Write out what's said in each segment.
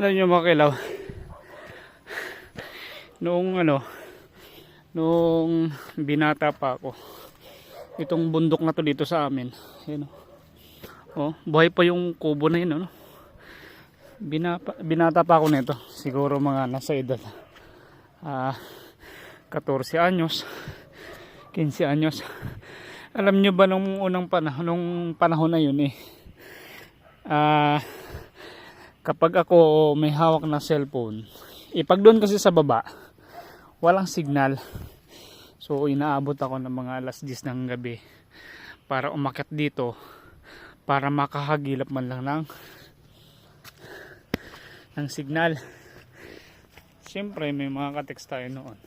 Alam niyo mga kailaw, noong binata pa ako, itong bundok na to dito sa amin, yun, buhay pa yung kubo na yun, binata pa ako nito, siguro mga nasa edad 14 anyos, 15 anyos. Alam nyo ba nung unang panahon na yun kapag ako may hawak na cellphone, pag doon kasi sa baba walang signal, so inaabot ako ng mga alas 10 ng gabi para umakyat dito para makahagilap man lang ng signal. Siyempre may mga ka-text tayo noon,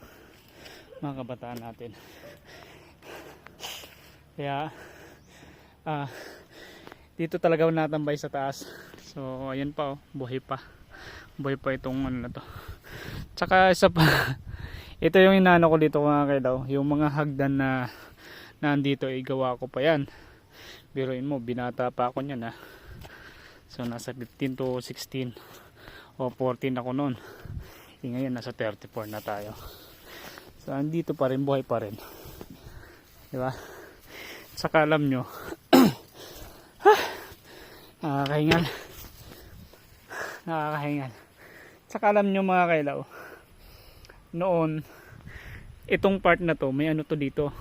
mga kabataan natin, kaya dito talaga natambay sa taas. So ayan pa, buhay pa itong ano na to. Tsaka isa pa ito yung inaano ko dito mga kailaw, yung mga hagdan na nandito gawa ko pa yan. Biruin mo, binata pa ako niyan so nasa 15 to 16 o 14 ako noon. Ngayon nasa 34 na tayo. So andito pa rin, buhay pa rin, diba? Tsaka alam nyo nakakahingal. Tsaka alam nyo mga kailaw, noon itong part na to may ano to dito,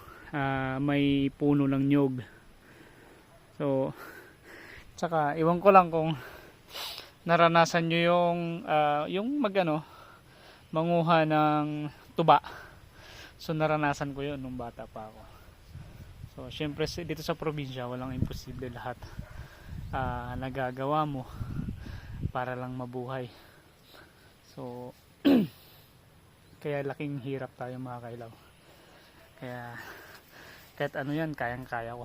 may puno ng nyog. So tsaka iwan ko lang kung naranasan nyo yung manguha ng tuba. So naranasan ko yun nung bata pa ako. So syempre dito sa probinsya walang imposible, lahat nagagawa mo para lang mabuhay. So kaya laking hirap tayo mga kailaw, kaya kahit ano yan kayang kaya ko.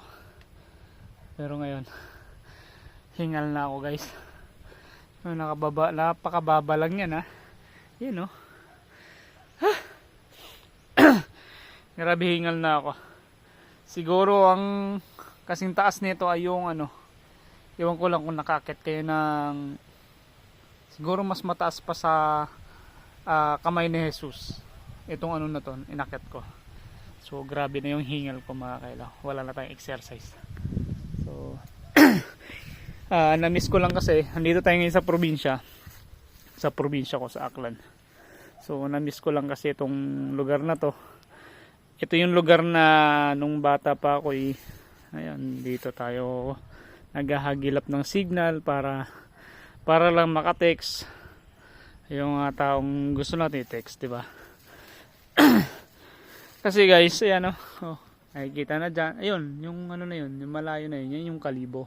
Pero ngayon hingal na ako guys. Napakababa lang yan yun grabe, hingal na ako. Siguro ang kasing taas nito ay yung iwan ko lang kung nakakit kayo ng siguro mas mataas pa sa kamay ni Jesus itong na to, inakyat ko. So grabe na yung hingal ko mga kailaw, wala na tayong exercise. So na-miss ko lang kasi andito tayo ngayon sa probinsya ko sa Aklan. So na-miss ko lang kasi itong lugar na to. Ito yung lugar na nung bata pa ako ayan, dito tayo naghahagilap ng signal para lang maka-text yung taong gusto natin i-text, diba? Kasi guys, ayan nakikita na dyan, ayun, yung na yun, yung malayo na yun, yung Kalibo.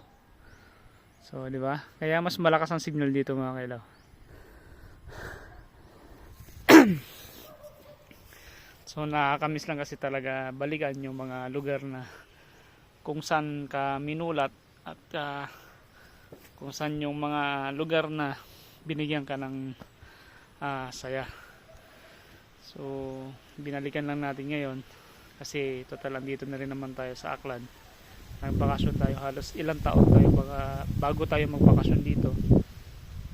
So diba, kaya mas malakas ang signal dito mga kailaw. So nakakamiss lang kasi talaga balikan yung mga lugar na kung saan ka minulat at kung saan yung mga lugar na binigyan ka ng saya. So binalikan lang natin ngayon kasi total dito na rin naman tayo sa Aklan. Nagbakasyon tayo, halos ilang taon tayo bago tayo magbakasyon dito.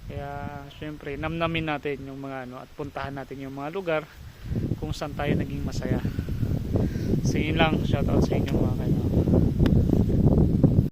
Kaya syempre namnamin natin yung mga at puntahan natin yung mga lugar kung saan tayo naging masaya. So yun lang, shoutout sa inyo mga kaibigan.